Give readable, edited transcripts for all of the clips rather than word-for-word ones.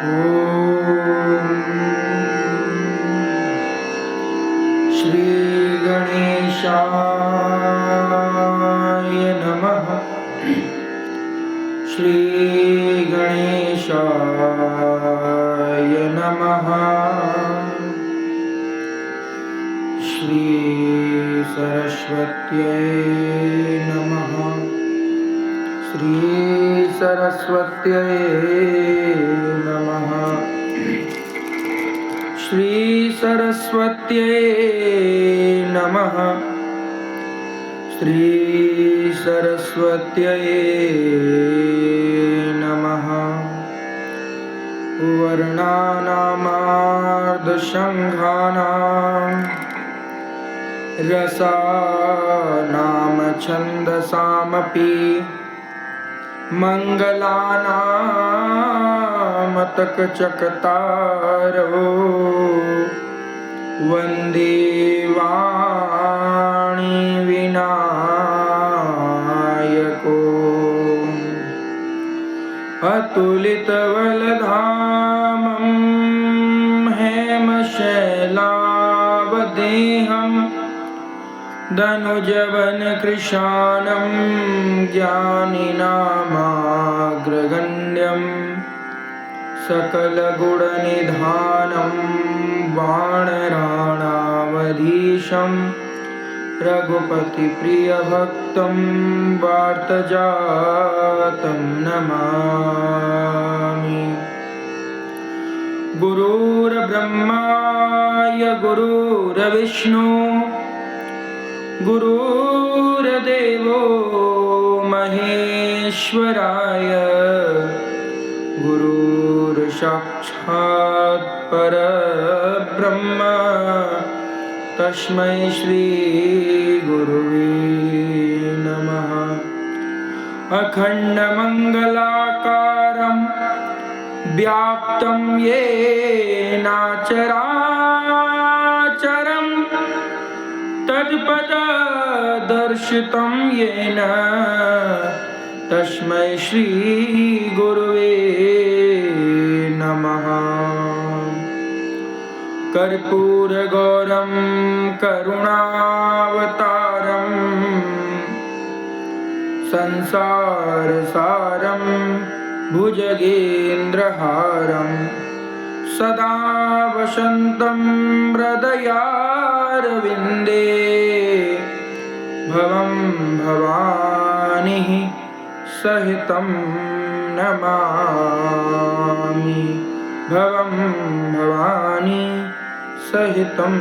ॐ श्री गणेशाय नमः। श्री गणेशाय नमः। श्री सरस्वत्यै नमः। श्री सरस्वत्यै नमः। श्री सरस्वत्यै नमः। श्री सरस्वत्यै नमः। वर्णानामार्धसङ्घानां रसानां छन्दसामपि मङ्गलानामतकचकतारो वन्दे वाणी विनायको अतुलितबलधामं हेमशैलावदेहं दनुजवनकृशानं ज्ञानिनामाग्रगण्यं सकलगुणनिधानं वानराणावधीशं रघुपतिप्रियभक्तं वार्तजातं नमामि। गुरुर्ब्रह्मा गुरुर्विष्णु गुरुर्देवो महेश्वराय गुरुर्साक्षात् परब्रह्म तस्मै श्री गुरुवे नमः। अखण्डमङ्गलाकारं व्याप्तं येन चराचरं तत्पददर्शितं येन तस्मै श्री गुरुवे नमः। कर्पूरगौरं करुणावतारं संसारसारं भुजगेन्द्रहारं सदा वसन्तं हृदयारविन्दे भवं भवानी सहितं नमामि। भवं भवानी सहितं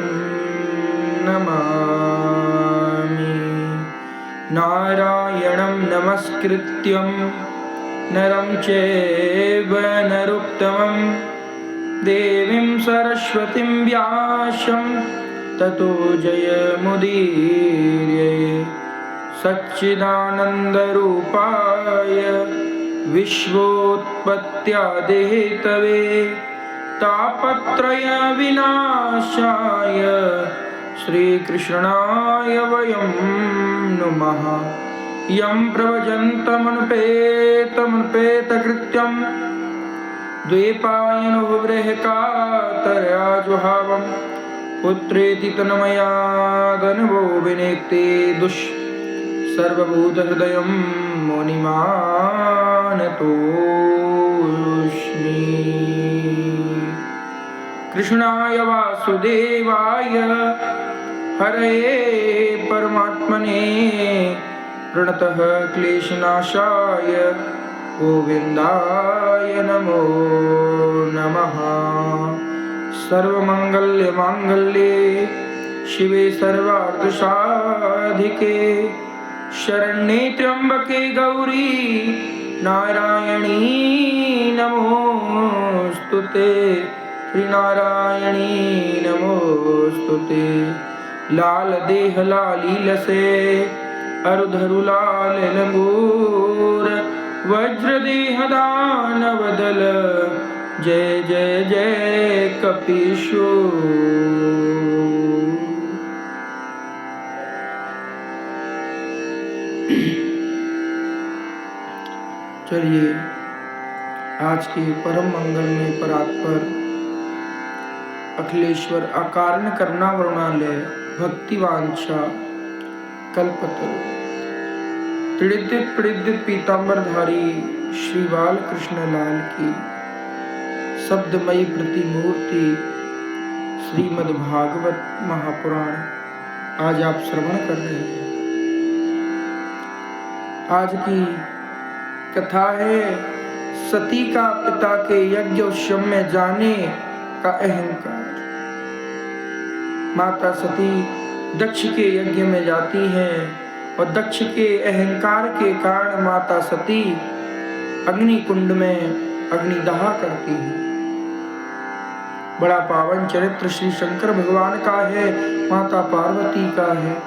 नमामि। नारायणं नमस्कृत्यं नरं चैव नरोत्तमं देवीं सरस्वतीं व्यासं ततो जयमुदीरये। सच्चिदानन्दरूपाय विश्वोत्पत्त्यादिहेतवे तापत्रयविनाशाय श्रीकृष्णाय वयं नुमः। यं प्रव्रजन्तमनुपेतकृत्यं द्वैपायनो बृहत्कातरया जुहावं पुत्रेति तन्मया तनुवो विनेक्ते सर्वभूतहृदयं मुनिमानतोऽस्मि। कृष्णाय वासुदेवाय हरये परमात्मने प्रणतः क्लेशनाशाय गोविन्दाय नमो नमः। सर्वमङ्गलमाङ्गल्ये शिवे सर्वार्थसाधिके शरण्ये त्र्यम्बके गौरी नारायणी नमोस्तुते। श्रीनारायणी नमोस्तुते। लाल देह लाली लसे अरुधरु लाल लंगूर वज्रदेह दानवदल जय जय जय कपीशूर। चलिए आज के परम मंगलमय परात्पर अखिलेश्वर अकारण करुणा वरुणालय भक्तिवांछा कल्पतरु त्रिदित प्रिदित पीतांबरधारी श्री बाल कृष्ण लाल की शब्दमयी प्रतिमूर्ति श्रीमद् भागवत महापुराण आज आप श्रवण कर रहे हैं। आज की कथा है सती का पिता के यज्ञोत्सव में जाने का अहंकार। माता सती दक्ष के यज्ञ में जाती हैं और दक्ष के अहंकार के कारण माता सती अग्नि कुंड में अग्निदाह करती है। बड़ा पावन चरित्र श्री शंकर भगवान का है, माता पार्वती का है।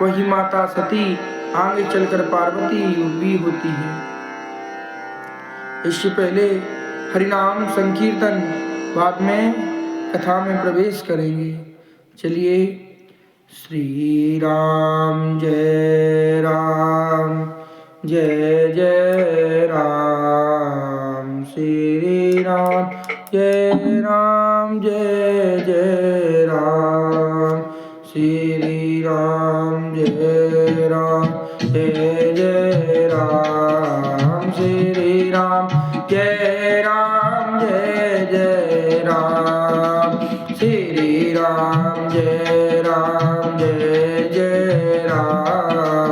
वही माता सती आगे चलकर पार्वती भी होती है। इससे पहले हरिनाम संकीर्तन, बाद में कथा में प्रवेश करेंगे। चलिए। श्री राम जय राम जय जय राम, श्री राम जय राम जय जय राम, श्री राम जय राम जय जय राम, श्री राम जय राम जय जय राम, श्री राम जय राम जय जय राम,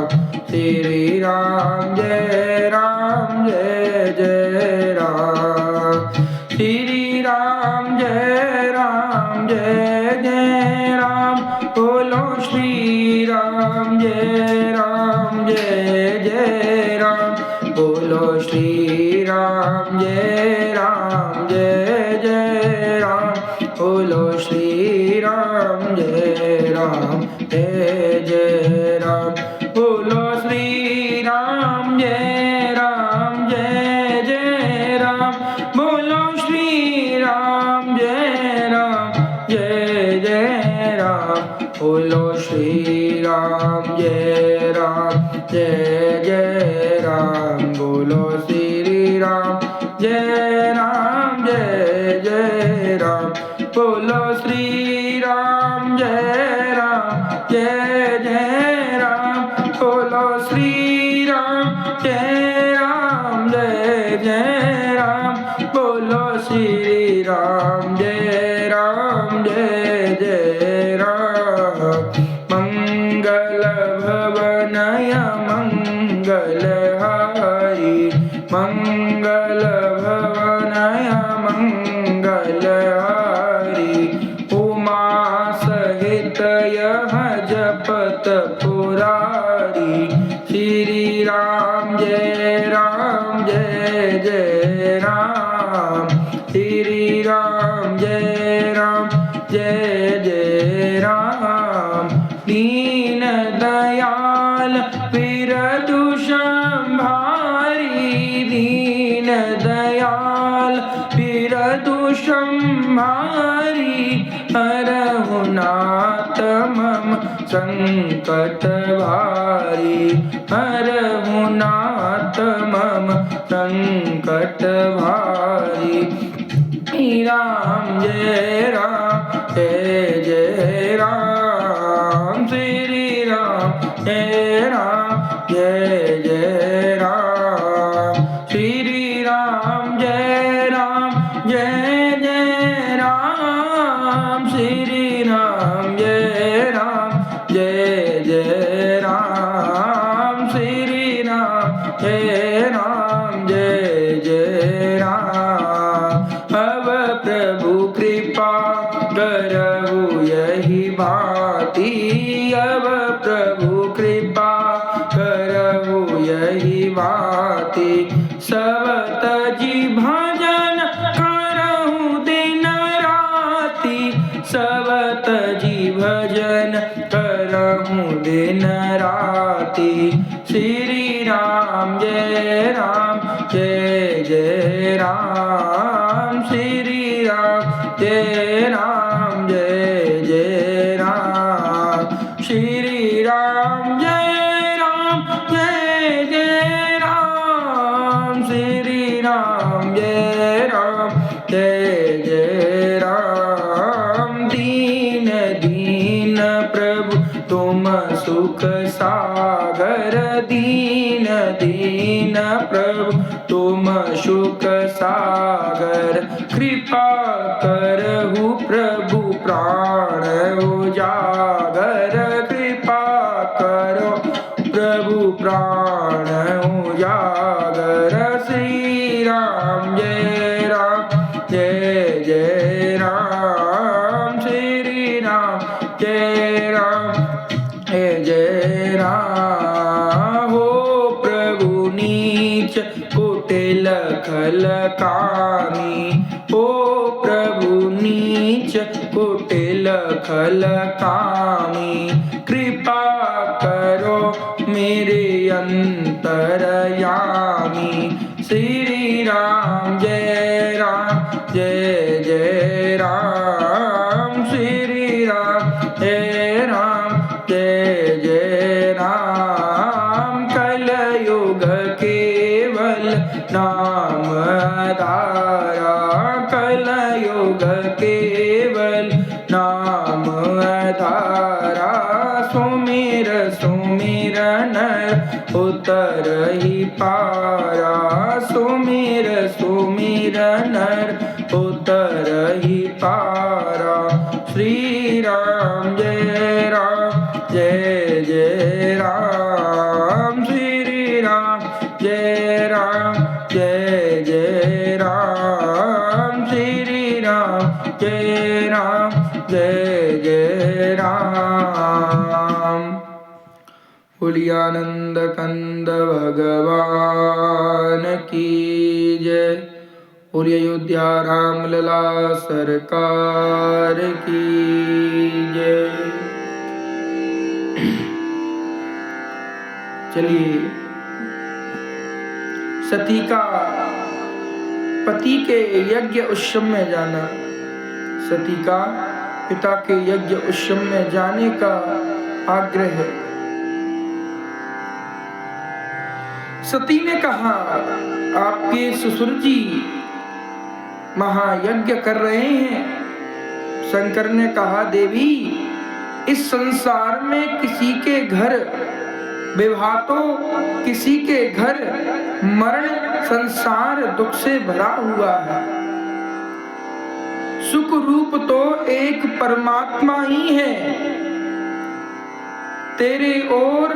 श्री राम जय राम जय जय राम, श्री राम जय राम जय जय राम, बोलो श्री राम जय राम जय जय राम, बोलो श्री राम जय राम जय जय राम, बोलो श्री राम जय राम जय जय राम, बोलो श्री राम जय राम जय जय राम, बोलो श्री राम जय राम जय जय राम, बोलो श्री राम जय राम जय जय राम, बोलो श्री राम जय राम जय जय राम, बोलो श्री राम जय राम जय जय राम, बोलो श्री राम जय राम जय जय राम, बोलो श्री राम जय राम जय जय राम, मंगल भवनय मंगलहारी, मंगल भवनय मंगलहारी, उमा सहित यह जपत पुरारी, श्री राम जय जय राम, श्री राम जय जय राम, दीन दयाल विरतु संभारी, दीन दयाल विरतु संभारी, हरहु नाथ मम संकट भारी, हरहु नाथ मम संकट भारी, राम जय जय राम, श्री राम जय जय राम, श्री राम जय जय राम, श्री राम जय जय राम, श्री राम जय जय राम, अब प्रभु कृपा करहु यही भांति, अब प्रभु कृपा करहु यही भांति, सब तजी भजन करहु दिन राति, सब तजी भजन करहु दिन राति, श्री राम जय जय राम, श्री राम जय जय राम, श्री राम जय जय राम, श्री राम जय राम जय जय राम। दीन दीन प्रभु तुम सुख सागर, दीन दीन प्रभु तुम सुख सागर। कृपा करहु प्रभु प्राण उजागर, कृपा करो प्रभु प्राण उजागर। श्री राम जय राम जय जय राम, श्री राम जय राम जय जय राम। हो प्रभु नीच कुटिल खल कामी, हो प्रभु नीच कुटिल खल कामी। कृपा करो मेरे अंतरयामी। श्री राम जय जय राम, श्री राम जय जय राम। कलयुग केवल नाम आधारा, कलयुग केवल नाम आधारा। सुमिर सुमिर नर उतरहि पारा, सुमिर सुमिर नर उतरहि पारा। श्री राम जय जय राम, श्री राम जय जय राम, श्री राम जय जय राम। बोलिए आनंद कंद भगवान की जय। बोलिए अयोध्या राम लला सरकार की जय। चलिए, सती का पति के यज्ञ उत्सव में जाना, सती का पिता के यज्ञ उत्सव में जाने का आग्रह है। सती ने कहा, आपके ससुर जी महायज्ञ कर रहे हैं। शंकर ने कहा, देवी इस संसार में किसी के घर विवाह तो किसी के घर मरण, संसार दुख से भरा हुआ है। सुख रूप तो एक परमात्मा ही है। तेरे और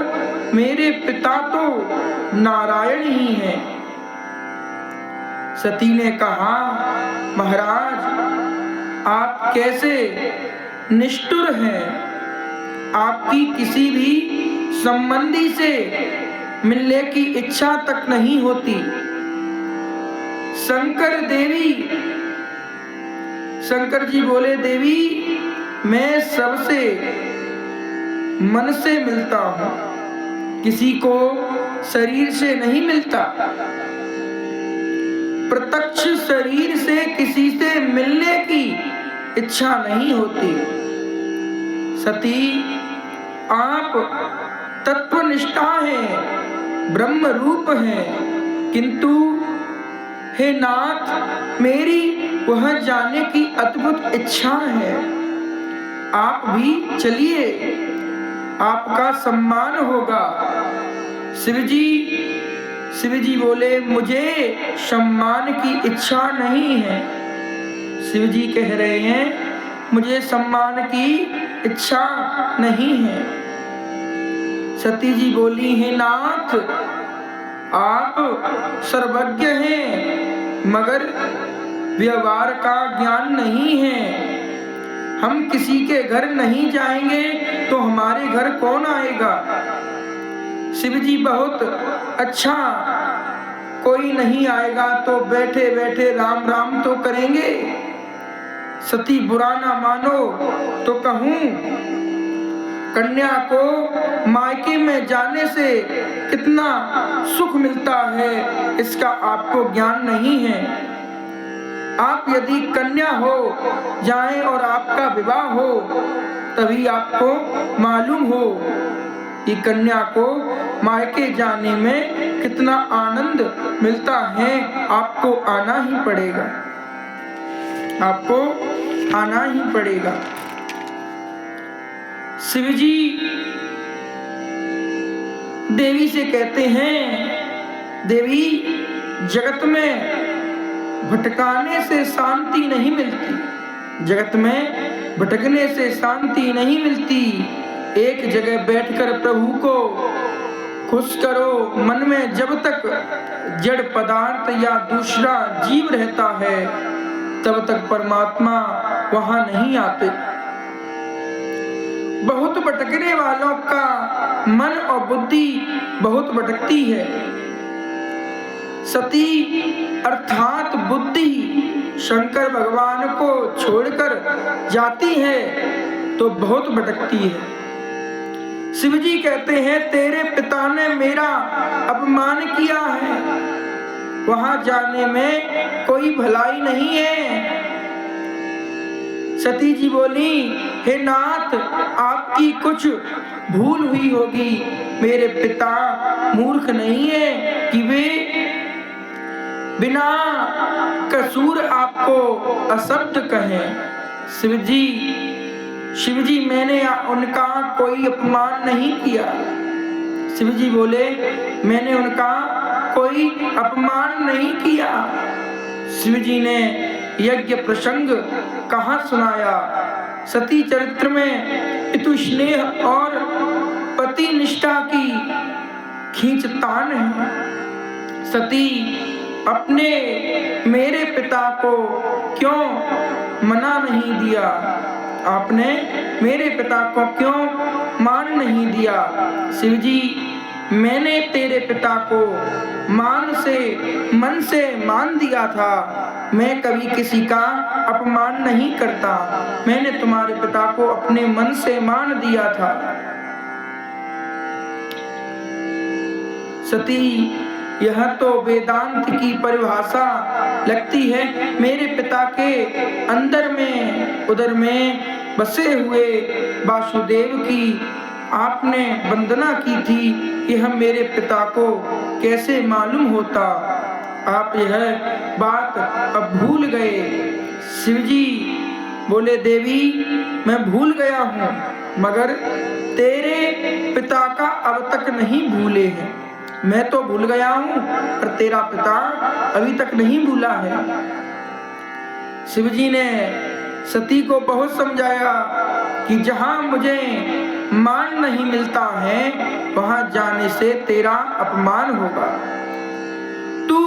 मेरे पिता तो नारायण ही हैं। सती ने कहा, महाराज आप कैसे निष्ठुर हैं। आपकी किसी भी संबंधी से मिलने की इच्छा तक नहीं होती। शंकर जी बोले, देवी मैं सबसे मन से मिलता हूं, किसी को शरीर से नहीं मिलता। प्रत्यक्ष शरीर से किसी से मिलने की इच्छा नहीं होती। सती आप तत्वनिष्ठा हैं, ब्रह्म रूप हैं, किंतु हे नाथ मेरी वह जाने की अद्भुत इच्छा है। आप भी चलिए, आपका सम्मान होगा। शिव जी बोले, मुझे सम्मान की इच्छा नहीं है। शिव जी कह रहे हैं, मुझे सम्मान की इच्छा नहीं है। सती जी बोली, हे नाथ आप सर्वज्ञ हैं, मगर व्यवहार का ज्ञान नहीं है। हम किसी के घर नहीं जाएंगे तो हमारे घर कौन आएगा। शिव जी बहुत अच्छा, कोई नहीं आएगा तो बैठे बैठे राम राम तो करेंगे। सती बुरा ना मानो तो कहूं, कन्या को मायके में जाने से कितना सुख मिलता है इसका आपको ज्ञान नहीं है। आप यदि कन्या हो जाएं और आपका विवाह हो, तभी आपको मालूम हो कि कन्या को मायके जाने में कितना आनंद मिलता है, आपको आना ही पड़ेगा, आपको आना ही पड़ेगा। शिव जी देवी से कहते हैं, देवी जगत में भटकाने से शांति नहीं मिलती, जगत में भटकने से शांति नहीं मिलती। एक जगह बैठकर प्रभु को खुश करो। मन में जब तक जड़ पदार्थ या दूसरा जीव रहता है तब तक परमात्मा वहां नहीं आते। बहुत भटकने वालों का मन और बुद्धि बहुत भटकती है। सती अर्थात बुद्धि शंकर भगवान को छोड़कर जाती है तो बहुत भटकती है। शिव जी कहते हैं, तेरे पिता ने मेरा अपमान किया है, वहां जाने में कोई भलाई नहीं है। सती जी बोली, हे नाथ, आपकी कुछ भूल हुई होगी, मेरे पिता मूर्ख नहीं है कि वे बिना कसूर आपको अशब्द कहें। शिव जी मैंने उनका कोई अपमान नहीं किया। शिव जी बोले, मैंने उनका कोई अपमान नहीं किया। शिव जी ने यज्ञ प्रसंग कहाँ सुनाया। सती चरित्र में पितु स्नेह और पति निष्ठा की खींचतान है। सती अपने मेरे पिता को क्यों मना नहीं दिया, आपने मेरे पिता को क्यों मान नहीं दिया। शिव जी, मैंने तेरे पिता को मन से मान दिया था, मैं कभी किसी का अपमान नहीं करता, मैंने तुम्हारे पिता को अपने मन से मान दिया था। सती, यह तो वेदांत की परिभाषा लगती है। मेरे पिता के अंदर में उदर में बसे हुए वासुदेव की आपने वंदना की थी, यह मेरे पिता को कैसे मालूम होता। आप यह बात अब भूल गए। शिव जी बोले, देवी मैं भूल गया हूँ, मगर तेरे पिता का अब तक नहीं भूले हैं। मैं तो भूल गया हूँ पर तेरा पिता अभी तक नहीं भूला है। शिव जी ने सती को बहुत समझाया कि जहाँ मुझे मान नहीं मिलता है वहां जाने से तेरा अपमान होगा। तू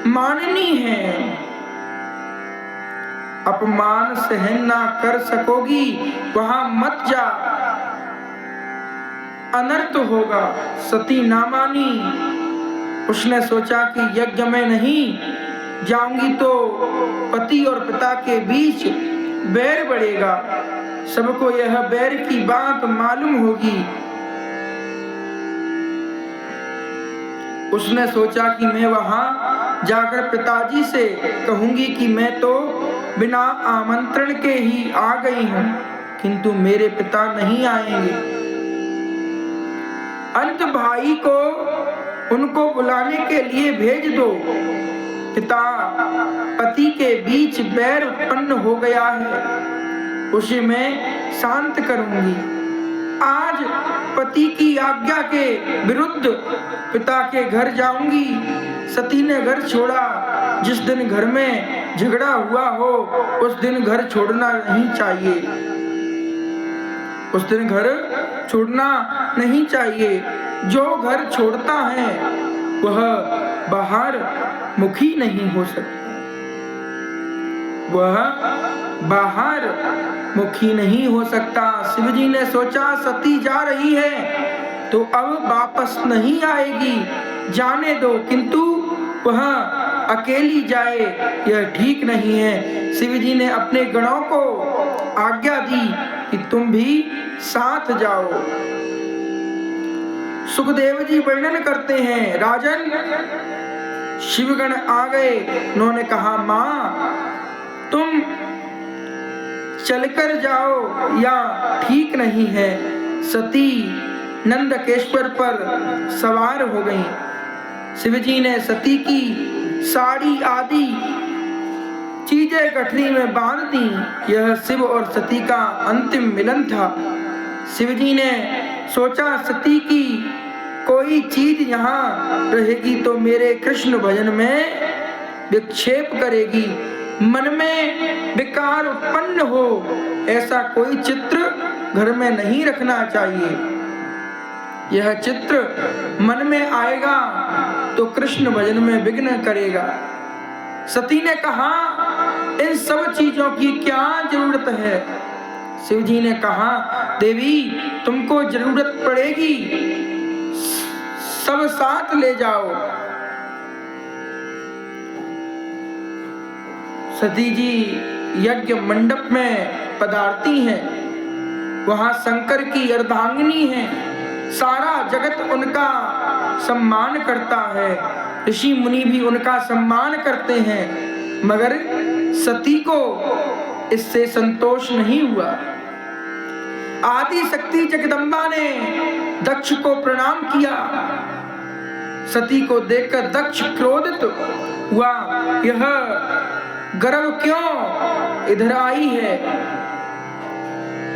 माननी है, अपमान सहन ना कर सकोगी वहां मत जा, अनर्थ होगा। सती ना मानी। उसने सोचा कि यज्ञ में नहीं जाऊंगी तो पति और पिता के बीच बैर बढ़ेगा, सबको यह बैर की बात मालूम होगी। उसने सोचा कि मैं वहां जाकर पिताजी से कहूंगी कि मैं तो बिना आमंत्रण के ही आ गई हूं, किंतु मेरे पिता नहीं आएंगे। अंत भाई को उनको बुलाने के लिए भेज दो। पिता पति के बीच बैर उत्पन्न हो गया है, उसे मैं शांत करूंगी। आज पति की आज्ञा के विरुद्ध पिता के घर जाऊंगी। सती ने घर छोड़ा। जिस दिन घर में झगड़ा हुआ हो उस दिन घर छोड़ना नहीं चाहिए, उस दिन घर छोड़ना नहीं चाहिए। जो घर छोड़ता है वह बाहर मुखी नहीं हो सकता, वह बाहर मुखी नहीं हो सकता। शिव जी ने सोचा सती जा रही है तो अब वापस नहीं आएगी, जाने दो, किंतु वह अकेली जाए यह ठीक नहीं है। शिव जी ने अपने गणों को आज्ञा दी कि तुम भी साथ जाओ। सुखदेव जी वर्णन करते हैं, राजन शिवगण आ गए। उन्होंने कहा, माँ तुम चलकर जाओ या ठीक नहीं है। सती नंदकेश्वर पर सवार हो गई। शिवजी ने सती की साड़ी आदि चीजें गठरी में बांध दी। यह शिव और सती का अंतिम मिलन था। शिवजी ने सोचा सती की कोई चीज यहाँ रहेगी तो मेरे कृष्ण भजन में विक्षेप करेगी, मन में विकार उत्पन्न हो, ऐसा कोई चित्र घर में नहीं रखना चाहिए। यह चित्र मन में आएगा तो कृष्ण भजन में विघ्न करेगा। सती ने कहा इन सब चीजों की क्या जरूरत है? शिवजी ने कहा देवी तुमको जरूरत पड़ेगी, सब साथ ले जाओ। सती जी यज्ञ मंडप में पधारती हैं। वहां शंकर की अर्धांगिनी है, सारा जगत उनका सम्मान करता है, ऋषि मुनि भी उनका सम्मान करते हैं, मगर सती को इससे संतोष नहीं हुआ। आदि शक्ति जगदम्बा ने दक्ष को प्रणाम किया। सती को देखकर दक्ष क्रोधित हुआ, यह गर्व क्यों इधर आई है,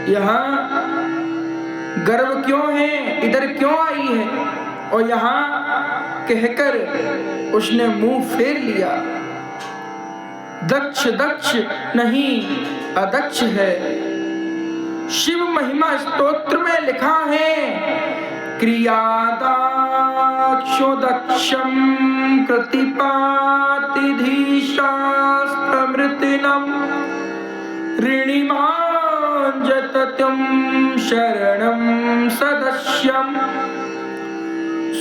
यहाँ गर्व क्यों है, इधर क्यों आई है? और यहाँ कहकर उसने मुंह फेर लिया। दक्ष दक्ष नहीं अदक्ष है। शिव महिमा स्तोत्र में लिखा है क्रियादाक्षो दक्षम कृतिपाति शास्त्रमृतिनम ऋणिमांजतत्यं शरणं सदस्यं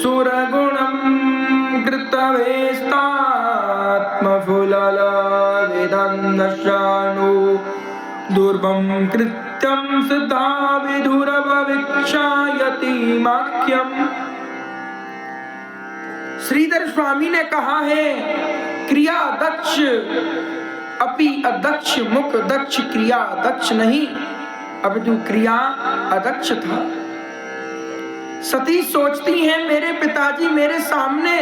सुरगुणं कृतवेस्तात्मफुललविदन्दशानु दुर्भं कृत्यं सिद्धा विधुरववीक्षायति माख्यम्। श्रीधर स्वामी ने कहा है क्रिया दक्ष अपि अदक्ष, मुख दक्ष क्रिया दक्ष नहीं, अब जो क्रिया अदक्ष था। सती सोचती हैं मेरे पिताजी मेरे सामने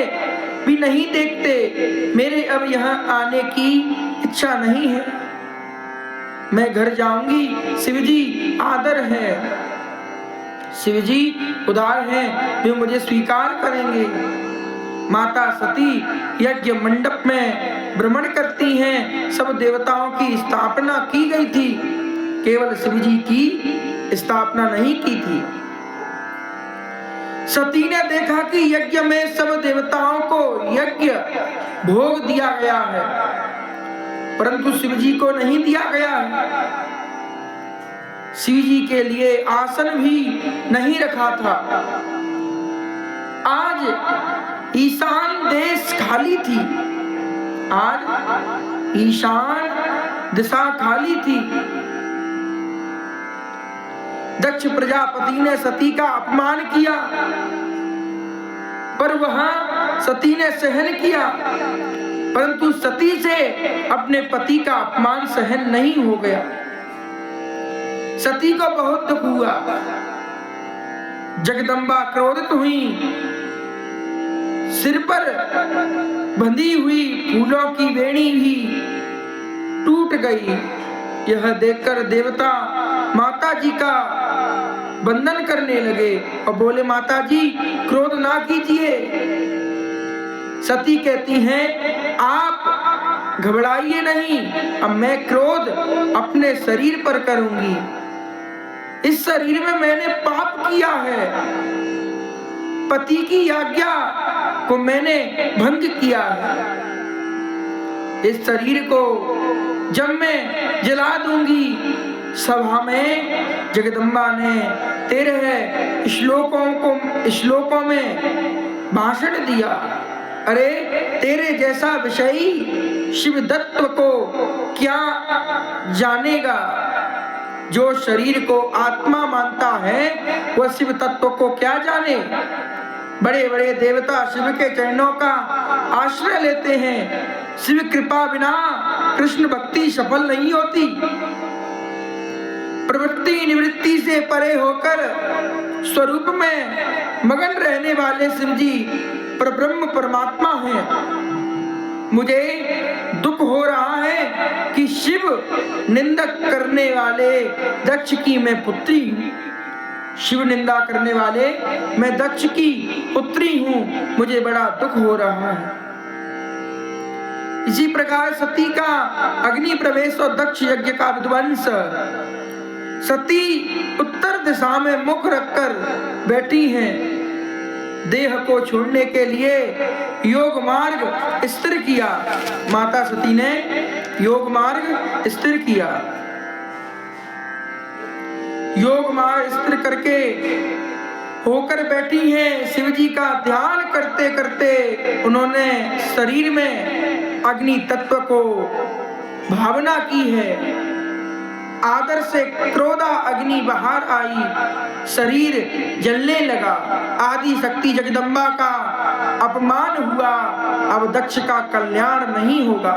भी नहीं देखते, मेरे अब यहाँ आने की इच्छा नहीं है, मैं घर जाऊंगी। शिवजी आदर है, शिवजी उदार हैं, वे मुझे स्वीकार करेंगे। माता सती यज्ञ मंडप में भ्रमण करती हैं। सब देवताओं की स्थापना की गई थी, केवल शिवजी की स्थापना नहीं की थी। सती ने देखा कि यज्ञ में सब देवताओं को यज्ञ भोग दिया गया है, परंतु शिवजी को नहीं दिया गया है। शिवजी के लिए आसन भी नहीं रखा था। आज ईशान देश खाली थी, आज ईशान दिशा खाली थी। दक्ष प्रजापति ने सती का अपमान किया, पर वहां सती ने सहन किया, परंतु सती से अपने पति का अपमान सहन नहीं हो गया। सती को बहुत दुख हुआ। जगदम्बा क्रोधित हुई, सिर पर बंधी हुई फूलों की वेणी भी टूट गई। यह देखकर देवता माता जी का वंदन करने लगे और बोले माता जी क्रोध ना कीजिए। सती कहती हैं आप घबराइए नहीं, अब मैं क्रोध अपने शरीर पर करूंगी। इस शरीर में मैंने पाप किया है, पति की आज्ञा को मैंने भंग किया है। इस शरीर को जब मैं जला दूंगी। सभा में जगदम्बा ने 13 श्लोकों में भाषण दिया। अरे तेरे जैसा विषयी शिव तत्व को क्या जानेगा? जो शरीर को आत्मा मानता है वह शिव तत्व को क्या जाने? बड़े बड़े देवता शिव के चरणों का आश्रय लेते हैं। शिव कृपा बिना कृष्ण भक्ति सफल नहीं होती। प्रवृत्ति निवृत्ति से परे होकर स्वरूप में मगन रहने वाले शिव जी पर ब्रह्म परमात्मा है। मुझे दुख हो रहा है कि शिव निंदक करने वाले दक्ष की मैं पुत्री हूँ। शिव निंदा करने वाले मैं दक्ष की पुत्री हूँ, मुझे बड़ा दुख हो रहा है। इसी प्रकार सती का अग्नि प्रवेश और दक्ष यज्ञ का विध्वंस। सती उत्तर दिशा में मुख रखकर बैठी हैं। देह को छोड़ने के लिए योग मार्ग स्थिर किया। माता सती ने योग मार्ग स्थिर किया। योग मार्ग स्थिर करके होकर बैठी हैं। शिव जी का ध्यान करते करते उन्होंने शरीर में अग्नि तत्व को भावना की है। आदर से क्रोधा अग्नि बाहर आई, शरीर जलने लगा। आदि शक्ति जगदम्बा का अपमान हुआ, अब दक्ष का कल्याण नहीं होगा।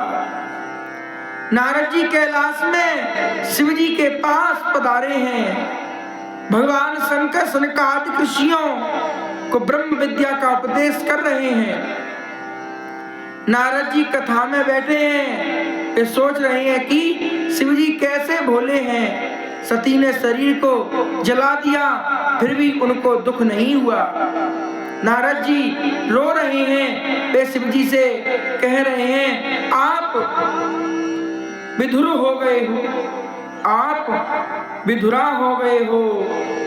नारद जी कैलाश में शिव जी के पास पधारे हैं। भगवान शंकर सनकादि ऋषियों को ब्रह्म विद्या का उपदेश कर रहे हैं। नारद जी कथा में बैठे हैं, वे सोच रहे हैं कि शिव जी कैसे भोले हैं। सती ने शरीर को जला दिया, फिर भी उनको दुख नहीं हुआ। नारद जी रो रहे हैं। वे शिव जी से कह रहे हैं, आप विधुर हो गए हो, आप विधुरा हो गए हो,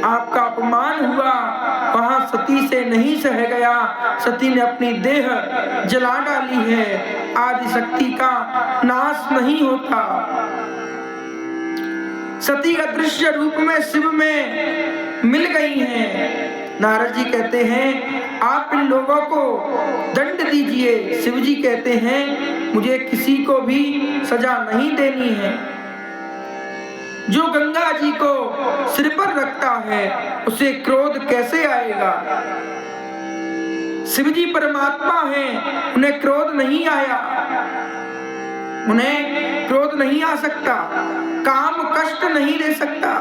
आपका अपमान हुआ। वहां सती से नहीं सह गया, सती ने अपनी देह जला डाली है। आदि शक्ति का नाश नहीं होता। सती अदृश्य रूप में शिव में मिल गई हैं। नारद जी कहते हैं, आप इन लोगों को दंड दीजिए। शिव जी कहते हैं, मुझे किसी को भी सजा नहीं देनी है। जो गंगा जी को सिर पर रखता है उसे क्रोध कैसे आएगा। शिव जी परमात्मा हैं, उन्हें क्रोध नहीं आया, उन्हें क्रोध नहीं आ सकता, काम कष्ट नहीं दे सकता।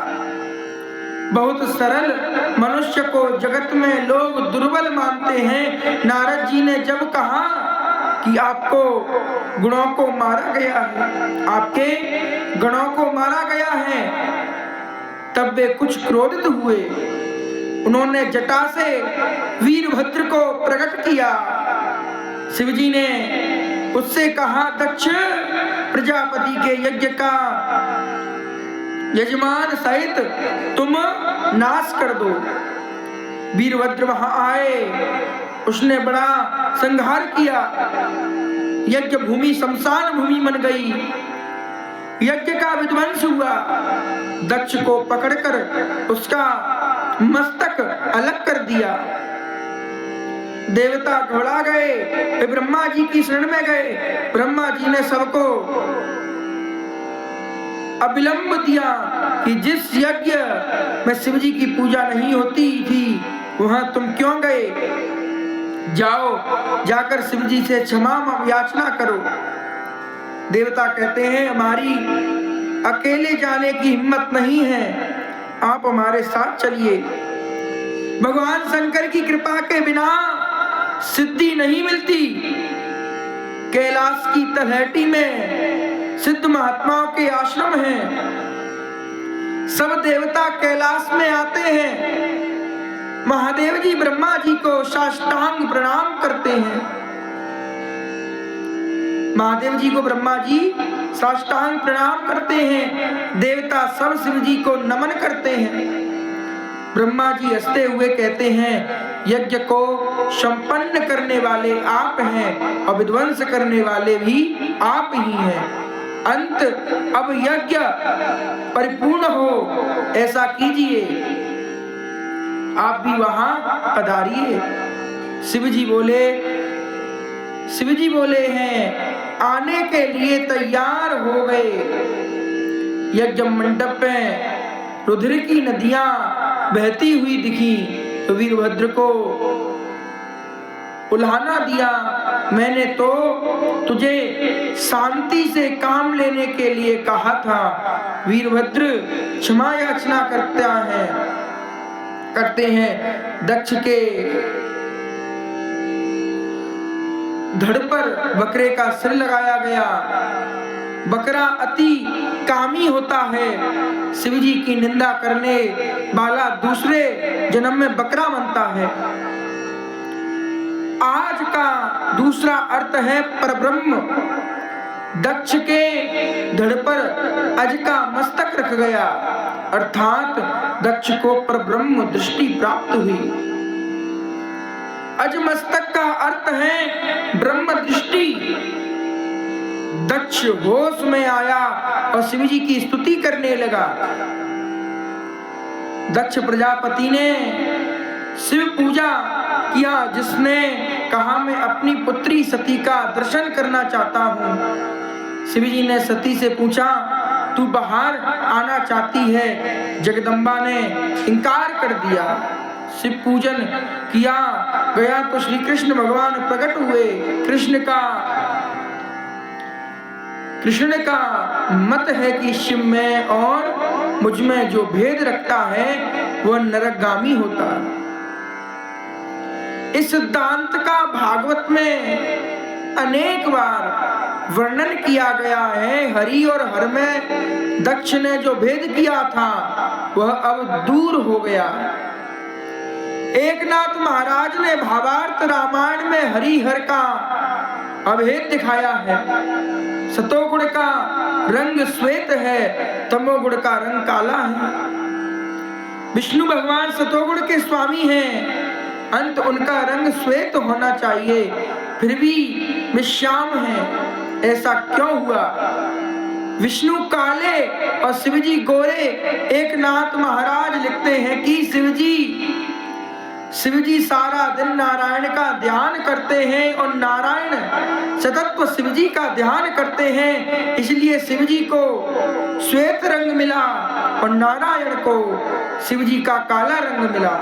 बहुत सरल मनुष्य को जगत में लोग दुर्बल मानते हैं। नारद जी ने जब कहा कि आपको गुणों को मारा गया है, आपके गणों को मारा गया है, तब वे कुछ क्रोधित हुए। उन्होंने जटा से वीरभद्र को प्रकट किया। शिवजी ने उससे कहा, दक्ष प्रजापति के यज्ञ का यजमान सहित तुम नाश कर दो। वीरभद्र वहां आए, उसने बड़ा संहार किया। यज्ञ भूमि शमशान भूमि बन गई। यज्ञ का विध्वंस हुआ। दक्ष को पकड़कर उसका मस्तक अलग कर दिया। देवता घबरा गए, वे ब्रह्मा जी की शरण में गए। ब्रह्मा जी ने सबको अविलंब दिया कि जिस यज्ञ में शिव जी की पूजा नहीं होती थी वहां तुम क्यों गए। जाओ, जाकर शिव जी से क्षमा याचना करो। देवता कहते हैं, हमारी अकेले जाने की हिम्मत नहीं है, आप हमारे साथ चलिए। भगवान शंकर की कृपा के बिना सिद्धि नहीं मिलती। कैलाश की तलहटी में सिद्ध महात्माओं के आश्रम हैं। सब देवता कैलाश में आते हैं। महादेव जी ब्रह्मा जी को साष्टांग प्रणाम करते हैं। महादेव जी को ब्रह्मा जी साष्टांग प्रणाम करते हैं। देवता सब शिव जी को नमन करते हैं। ब्रह्मा जी हंसते हुए कहते हैं, यज्ञ को संपन्न करने वाले आप हैं और विध्वंस करने वाले भी आप ही हैं। अंत अब यज्ञ परिपूर्ण हो, ऐसा कीजिए। आप भी वहां पधारिए। शिव जी बोले हैं, आने के लिए तैयार हो गए। यज्ञ मंडप में रुधिर की नदियां बहती हुई दिखी तो वीरभद्र को उल्हाना दिया, मैंने तो तुझे शांति से काम लेने के लिए कहा था। वीरभद्र क्षमा याचना करते हैं। दक्ष के धड़ पर बकरे का सिर लगाया गया। बकरा अति कामी होता है, शिव जी की निंदा करने वाला दूसरे जन्म में बकरा बनता है। आज का दूसरा अर्थ है परब्रह्म। दक्ष के धड़ पर अज का मस्तक रख गया, अर्थात दक्ष को परब्रह्म दृष्टि प्राप्त हुई। अज मस्तक का अर्थ है ब्रह्म दृष्टि। दक्ष होश में आया और शिव जी की स्तुति करने लगा। दक्ष प्रजापति ने शिव पूजा किया, जिसने कहा मैं अपनी पुत्री सती का दर्शन करना चाहता हूँ। शिव जी ने सती से पूछा तू बाहर आना चाहती है? जगदम्बा ने इनकार कर दिया। शिव पूजन किया गया तो श्री कृष्ण भगवान प्रकट हुए। कृष्ण का मत है कि शिव में और मुझ में जो भेद रखता है वह नरकगामी होता है। इस सिद्धांत का भागवत में अनेक बार वर्णन किया गया है। हरि और हर में दक्ष ने जो भेद किया था वह अब दूर हो गया। एकनाथ महाराज ने भावार्थ रामायण में हरि हर का अभेद दिखाया है। सतोगुण का रंग श्वेत है, तमोगुण का रंग काला है। विष्णु भगवान सतोगुण के स्वामी हैं, अंत उनका रंग श्वेत होना चाहिए, फिर भी वे श्याम हैं। ऐसा क्यों हुआ? विष्णु काले और शिवजी गोरे। एकनाथ महाराज लिखते हैं कि शिवजी सारा दिन नारायण का ध्यान करते हैं और नारायण सतत्व शिवजी का ध्यान करते हैं, इसलिए शिवजी को श्वेत रंग मिला और नारायण को शिवजी का काला रंग मिला।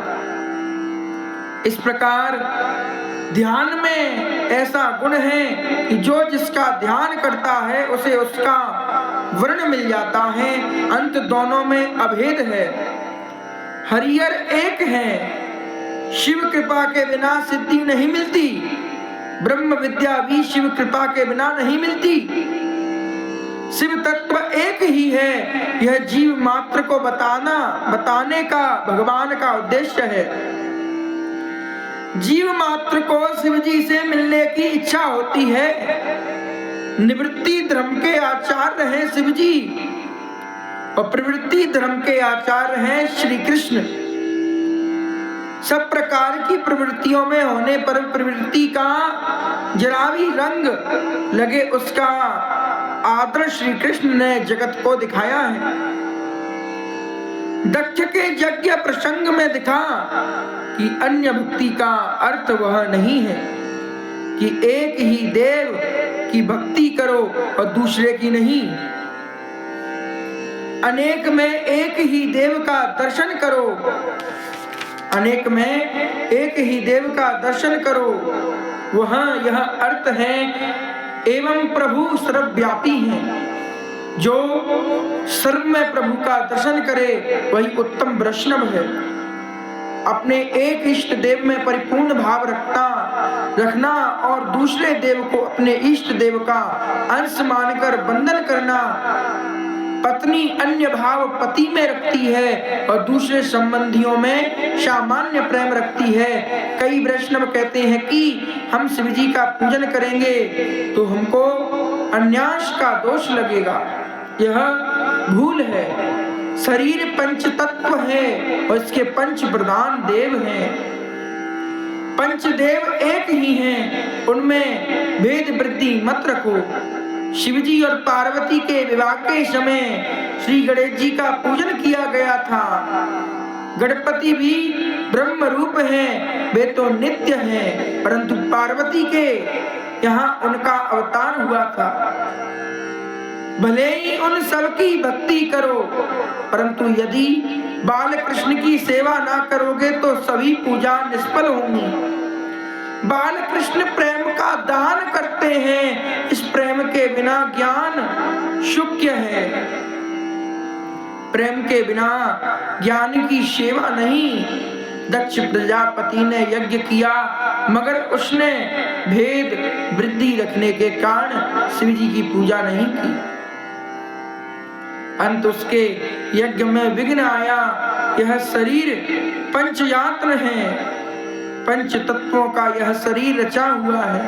इस प्रकार ध्यान में ऐसा गुण है कि जो जिसका ध्यान करता है उसे उसका वर्ण मिल जाता है। अंत दोनों में अभेद है। हरिहर एक है, शिव कृपा के बिना सिद्धि नहीं मिलती। ब्रह्म विद्या भी शिव कृपा के बिना नहीं मिलती। शिव तत्व एक ही है, यह जीव मात्र को बताने का भगवान का उद्देश्य है। जीव मात्र को शिव जी से मिलने की इच्छा होती है। निवृत्ति धर्म के आचार्य हैं शिव जी और प्रवृत्ति धर्म के आचार्य हैं श्री कृष्ण। सब प्रकार की प्रवृत्तियों में होने पर प्रवृत्ति का जरा भी रंग लगे उसका आदर श्री कृष्ण ने जगत को दिखाया है। दक्ष के यज्ञ प्रसंग में दिखा कि अन्य भक्ति का अर्थ वह नहीं है कि एक ही देव की भक्ति करो और दूसरे की नहीं। अनेक में एक ही देव का दर्शन करो, अनेक में एक ही देव का दर्शन करो, वहां यह अर्थ है। एवं प्रभु सर्वव्यापी है, जो सर्व में प्रभु का दर्शन करे वही उत्तम वैष्णव है। अपने एक इष्ट देव में परिपूर्ण भाव रखना और दूसरे देव को अपने इष्ट देव का अंश मानकर वंदन करना। पत्नी अन्य भाव पति में रखती है और दूसरे संबंधियों में सामान्य प्रेम रखती है। कई वैष्णव कहते हैं कि हम शिव जी का पूजन करेंगे तो हमको अन्यास का दोष लगेगा। यह भूल है। शरीर पंच तत्व है और इसके पंच प्रधान देव हैं। पंचदेव एक ही हैं, उनमें भेद वृद्धि मत रखो। शिवजी और पार्वती के विवाह के समय श्री गणेश जी का पूजन किया गया था। गणपति भी ब्रह्म रूप हैं, वे तो नित्य हैं, परंतु पार्वती के यहाँ उनका अवतार हुआ था। भले ही उन सब की भक्ति करो, परंतु यदि बाल कृष्ण की सेवा ना करोगे तो सभी पूजा निष्फल होंगी। बाल कृष्ण प्रेम का दान करते हैं, इस प्रेम के बिना ज्ञान शुक्य है। प्रेम के बिना ज्ञान की सेवा नहीं। दक्ष प्रजापति ने यज्ञ किया, मगर उसने भेद वृद्धि रखने के कारण शिव जी की पूजा नहीं की। अंत उसके यज्ञ में विघ्न आया। यह शरीर पंचयात्र है, पंच तत्वों का यह शरीर रचा हुआ है।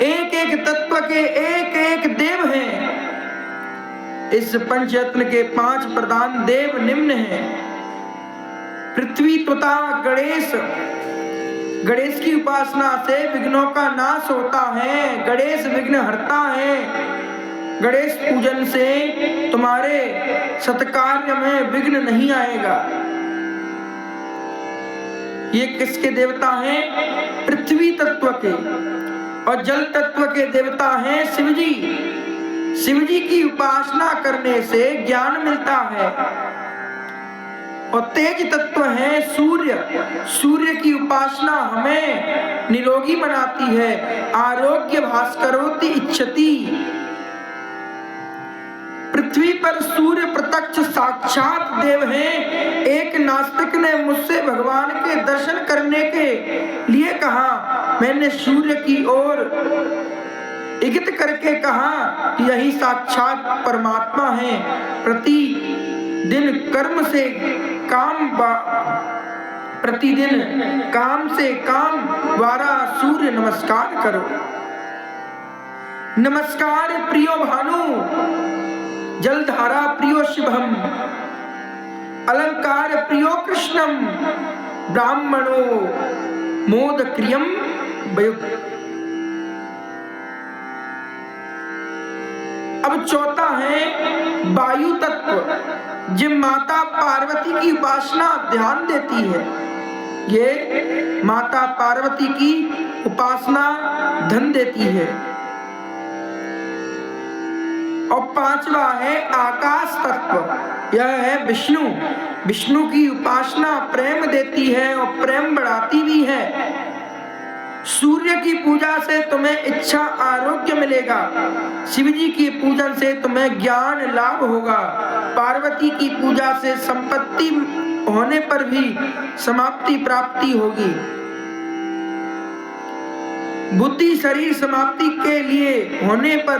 एक एक तत्व के एक एक देव हैं। इस पंचयत्न के 5 प्रधान देव निम्न हैं। पृथ्वी तथा गणेश। गणेश की उपासना से विघ्नों का नाश होता है। गणेश विघ्न हरता है। गणेश पूजन से तुम्हारे सत्कार्य में विघ्न नहीं आएगा। ये किसके देवता हैं? पृथ्वी तत्व के। और जल तत्व के देवता हैं शिव जी। शिव जी की उपासना करने से ज्ञान मिलता है। और तेज तत्व है सूर्य। सूर्य की उपासना हमें निरोगी बनाती है। आरोग्य भास्करोति इच्छति। पृथ्वी पर सूर्य प्रत्यक्ष साक्षात देव हैं। एक नास्तिक ने मुझसे भगवान के दर्शन करने के लिए कहा। मैंने सूर्य की ओर इंगित करके कहा कि यही साक्षात परमात्मा है। प्रतिदिन काम से काम द्वारा सूर्य नमस्कार करो। नमस्कार प्रियो भानु, जलधारा प्रियो शिवम, अलंकार प्रियो कृष्णम, ब्राह्मणो मोद क्रियम वयुक्त। अब चौथा है वायु तत्व, जिन माता पार्वती की उपासना ध्यान देती है। ये माता पार्वती की उपासना धन देती है। और 5वां है आकाश तत्व। यह है विष्णु। विष्णु की उपासना प्रेम देती है और प्रेम बढ़ाती भी है। सूर्य की पूजा से तुम्हें इच्छा आरोग्य मिलेगा। शिव जी की पूजन से तुम्हें ज्ञान लाभ होगा। पार्वती की पूजा से संपत्ति होने पर भी समाप्ति प्राप्ति होगी। बुद्धि शरीर समाप्ति के लिए होने पर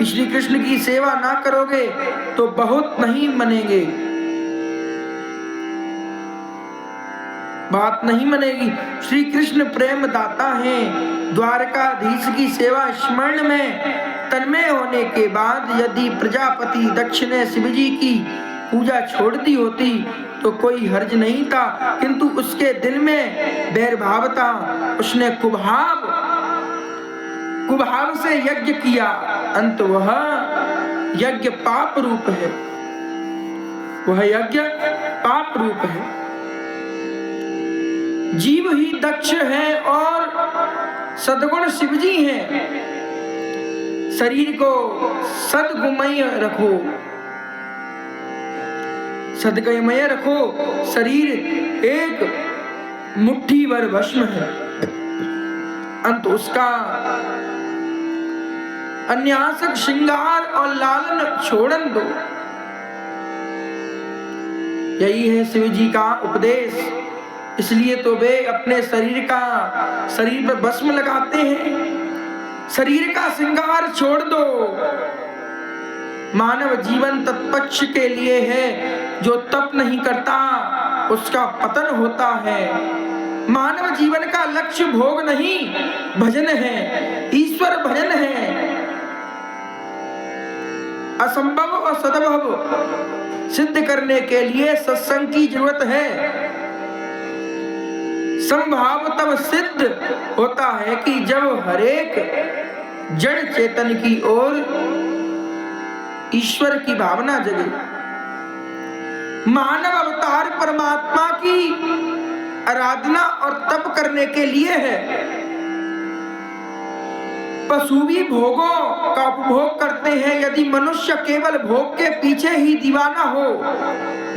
श्री कृष्ण की सेवा ना करोगे तो बहुत नहीं मनेंगे, बात नहीं मनेगी। श्री कृष्ण प्रेम दाता हैं। द्वारकाधीश की सेवा स्मरण में तन्मय होने के बाद यदि प्रजापति दक्ष ने शिव जी की पूजा छोड़ दी होती तो कोई हर्ज नहीं था, किंतु उसके दिल में बैरभाव था। उसने कुभाव से यज्ञ किया। अंत वह यज्ञ पाप रूप है। वह यज्ञ पाप रूप है। जीव ही दक्ष है और सद्गुण शिव जी हैं। शरीर को सद्गुणमय रखो, सद्गुणमय रखो। शरीर एक मुट्ठी भर भस्म है। अंत उसका अन्यासक श्रृंगार और लालन छोड़न दो। यही है शिव जी का उपदेश। इसलिए तो वे अपने शरीर पर भस्म लगाते हैं। शरीर का श्रृंगार छोड़ दो। मानव जीवन तत्पक्ष के लिए है। जो तप नहीं करता उसका पतन होता है। मानव जीवन का लक्ष्य भोग नहीं भजन है, ईश्वर भजन है। असंभव और सद्भव सिद्ध करने के लिए सत्संग की जरूरत है। संभाव तब सिद्ध होता है कि जब हरेक जड़ चेतन की ओर ईश्वर की भावना जगे। मानव अवतार परमात्मा की आराधना और तप करने के लिए है। पशु भी भोगों का उपभोग करते हैं। यदि मनुष्य केवल भोग के पीछे ही दीवाना हो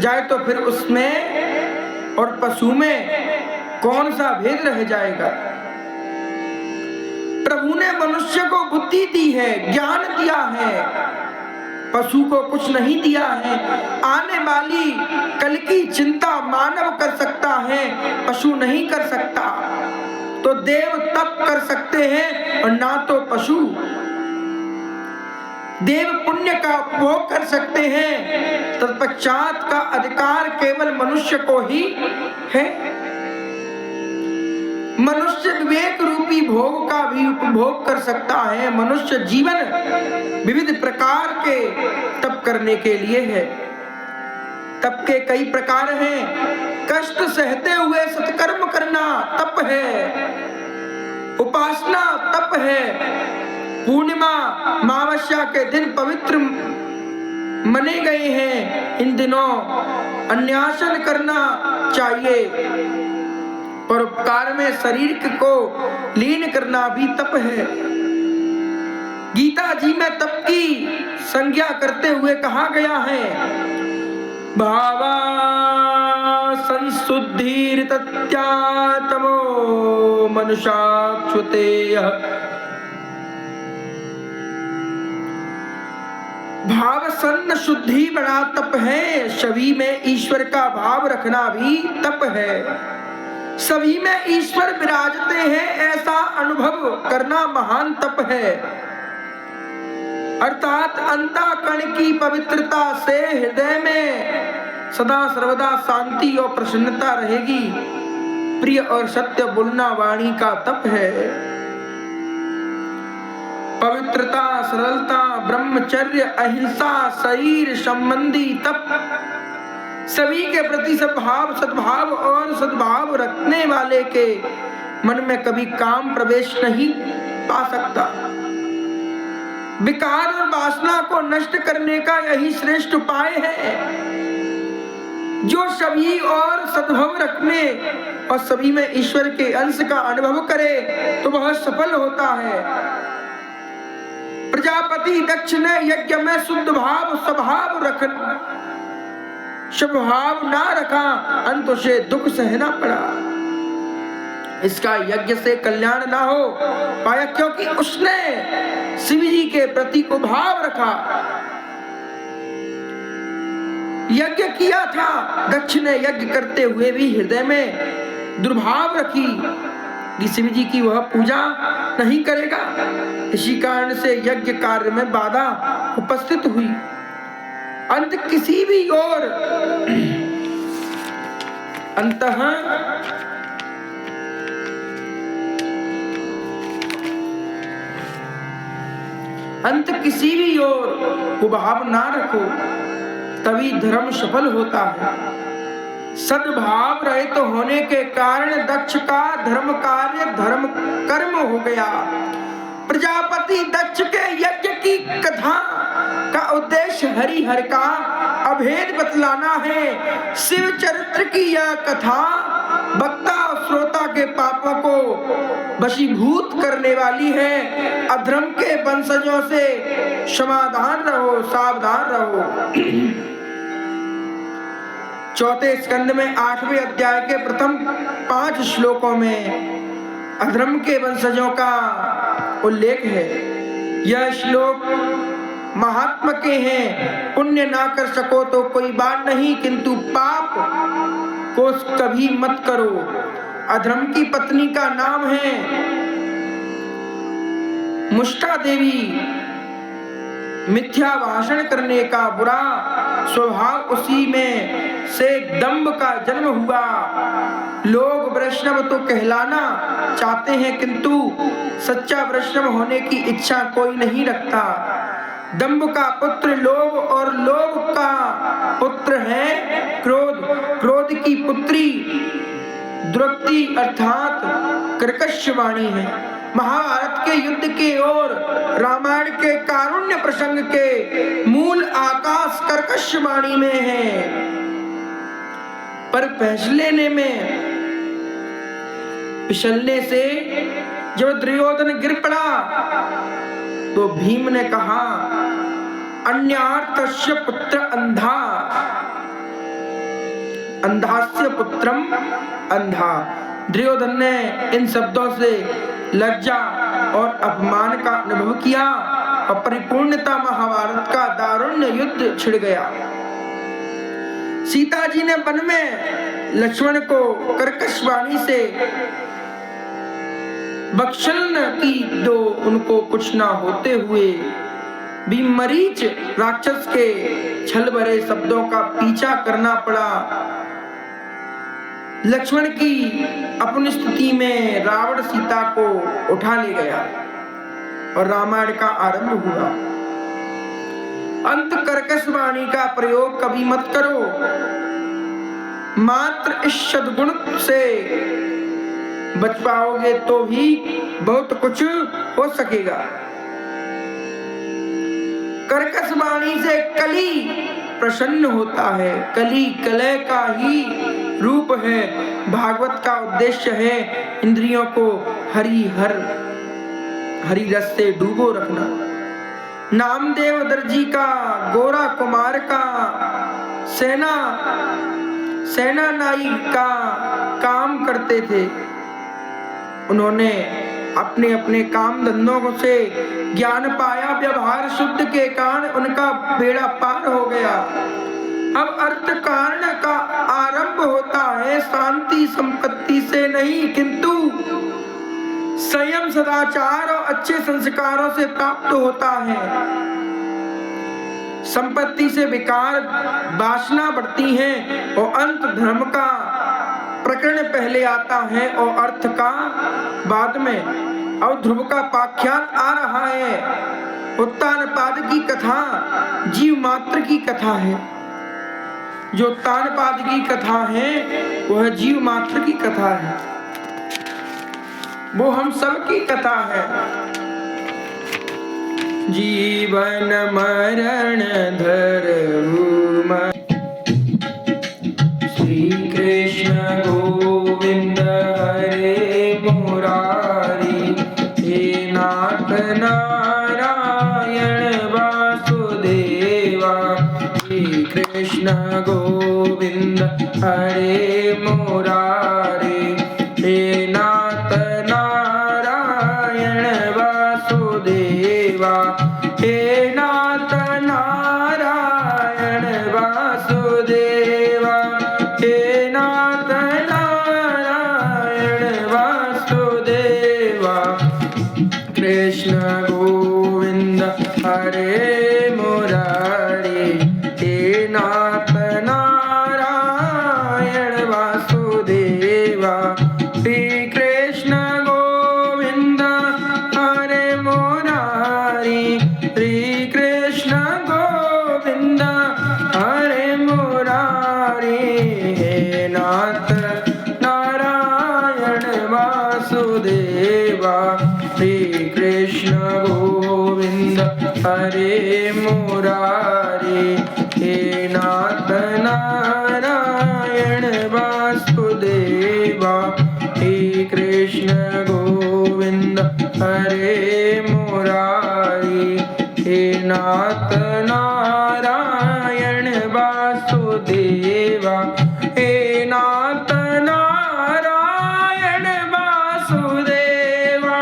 जाए तो फिर उसमें और पशु में कौन सा भेद रह जाएगा। प्रभु ने मनुष्य को बुद्धि दी है, ज्ञान दिया है, पशु को कुछ नहीं दिया है। आने वाली कल की चिंता मानव कर सकता है, पशु नहीं कर सकता। तो देव तप कर सकते हैं और ना तो पशु। देव पुण्य का उपभोग कर सकते हैं, तत्पश्चात का अधिकार केवल मनुष्य को ही है। मनुष्य विवेक रूपी भोग का भी उपभोग कर सकता है। मनुष्य जीवन विविध प्रकार के तप करने के लिए है। तप के कई प्रकार हैं। कष्ट सहते हुए सत्कर्म करना तप है। उपासना तप है। पूर्णिमा अमावस्या के दिन पवित्र मने गए हैं, इन दिनों अन्यासन करना चाहिए। परोपकार में शरीर को लीन करना भी तप है। गीता जी में तप की संज्ञा करते हुए कहा गया है, भावा संशुद्धिर तत्यात्मो मनुष्याच्युतेय। भाव सन्न शुद्धि बड़ा तप है। सभी में ईश्वर का भाव रखना भी तप है। सभी में ईश्वर विराजते हैं ऐसा अनुभव करना महान तप है। अर्थात अंतःकरण की पवित्रता से हृदय में सदा सर्वदा शांति और प्रसन्नता रहेगी। प्रिय और सत्य बोलना वाणी का तप है। पवित्रता, सरलता, ब्रह्मचर्य, अहिंसा, शरीर संबंधी तप, सभी के प्रति सद्भाव और सद्भाव रखने वाले के मन में कभी काम प्रवेश नहीं पा सकता। विकार और वासना को नष्ट करने का यही श्रेष्ठ उपाय है। जो सभी और सद्भाव रखने और सभी में ईश्वर के अंश का अनुभव करे तो वह सफल होता है। प्रजापति दक्ष ने यज्ञ में शुद्ध भाव स्वभाव रखना स्वभाव ना रखा, अंत उसे दुख सहना पड़ा। इसका यज्ञ से कल्याण ना हो पाया क्योंकि उसने शिव जी के प्रति को भाव रखा। यज्ञ किया था, दक्ष ने यज्ञ करते हुए भी हृदय में दुर्भाव रखी कि शिव जी की वह पूजा नहीं करेगा। इसी कारण से यज्ञ कार्य में बाधा उपस्थित हुई। अंत किसी भी ओर अंत किसी भी ओर कुभाव ना रखो, तभी धर्म सफल होता है। सद्भाव रहित होने के कारण दक्ष का धर्म कार्य धर्म कर्म हो गया। प्रजापति दक्ष के यज्ञ की कथा का उद्देश्य हरिहर का अभेद बतलाना है। शिव चरित्र की यह कथा वक्ता और श्रोता के पापों को वशीभूत करने वाली है। अधर्म के वंशजों से समाधान रहो, सावधान रहो। चौथे स्कंद में 8वें अध्याय के प्रथम 5 श्लोकों में अधर्म के वंशजों का उल्लेख है। यह श्लोक महात्मा के हैं। पुण्य ना कर सको तो कोई बात नहीं, किंतु पाप को कभी मत करो। अधर्म की पत्नी का नाम है मुष्टा देवी। मिथ्या भाषण करने का बुरा स्वभाव उसी में से दंभ का जन्म हुआ। लोग वैष्णव तो कहलाना चाहते हैं किंतु सच्चा वैष्णव होने की इच्छा कोई नहीं रखता। दंभ का पुत्र लोभ और लोभ का पुत्र है क्रोध। क्रोध की पुत्री द्रौपदी अर्थात कर्कश वाणी है। महाभारत के युद्ध के और रामायण के कारुण्य प्रसंग के मूल आकाश कर्कश वाणी में है। पर फिसलने से जब दुर्योधन गिर पड़ा तो भीम ने कहा, अन्यार्थस्य पुत्र अंधा, अंधास्य पुत्रम अंधा। दुर्योधन ने इन शब्दों से लज्जा और अपमान का अनुभव किया और परिपूर्णता महाभारत का दारुण युद्ध छिड़ गया। सीता जी ने वन में लक्ष्मण को कर्कश वाणी से बख्शल की, दो उनको कुछ ना होते हुए भी मरीच राक्षस के छल भरे शब्दों का पीछा करना पड़ा। लक्ष्मण की अपनी स्थिति में रावण सीता को उठा ले गया और रामायण का आरंभ हुआ। अंत कर्कश वाणी का प्रयोग कभी मत करो, मात्र इस सद्गुण से बच पाओगे तो भी बहुत कुछ हो सकेगा। कर्कश वाणी से कली प्रसन्न होता है, कली कलह का ही रूप है। भागवत का उद्देश्य है इंद्रियों को हरि रस से डूबो रखना। नामदेव दर्जी का, गोरा कुमार का, सेना नाई का काम करते थे। उन्होंने अपने अपने काम धंधों से ज्ञान पाया, व्यवहार शुद्ध के कारण उनका बेड़ा पार हो गया। अब अर्थ कारण का आरंभ होता है, शांति संपत्ति से नहीं किंतु संयम, सदाचार और अच्छे संस्कारों से प्राप्त होता है। संपत्ति से विकार, वासना बढ़ती है और अंत धर्म का प्रकरण पहले आता है और अर्थ का बाद में। और ध्रुव का पाख्यान आ रहा है। उत्तानपाद की कथा जीव मात्र की कथा है। जो उत्तानपाद की कथा है वह जीव मात्र की कथा है, वो हम सब की कथा है। जीवन मरण धरहु श्री कृष्ण गोविंद हरे मुरारी, हे नाथ नारायण वासुदेवा। श्री कृष्ण गोविंद हरे मुरारी, हे नाथ नारायण वासुदेवा। हे नाथ नारायण वासुदेवा, हे नाथ नारायण वासुदेवा। कृष्ण गोविंद हरे मुरारी, हे नाथ नारायण वासुदेवा। श्री कृष्ण गोविंद हरे मुरारी, श्री कृष्ण गोविंद हरे मुरारी। हे नाथ नारायण वासुदेवा। श्री कृष्ण गोविंद हरे मुरारी, हे नाथ नारायण वासुदेवा। हे कृष्ण गोविंद हरे मुरारी, हे नाथ नारायण वासुदेवा। हे नाथ नारायण वासुदेवा,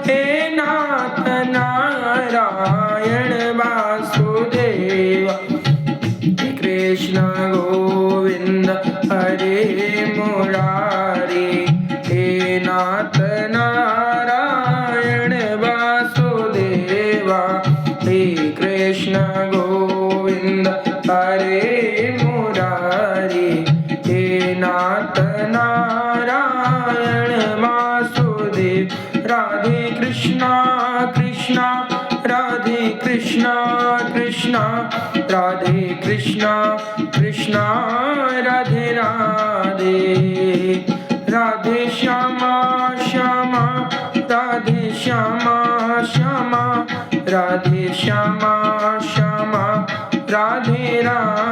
हे नाथ नारायण वासुदेवा। कृष्ण गोविंद हरे मुरारी, हे नाथ नारायण वासुदेवा। हे कृष्ण गोविंद हरे मुरारी, हे नाथ नारायण वासुदेव। राधे कृष्णा कृष्णा, राधे कृष्णा कृष्णा, राधे कृष्णा कृष्णा, राधे राधे। राधे श्यामा श्यामा, राधे श्यामा श्यामा, राधे श्यामा श्यामा, राधे राधे।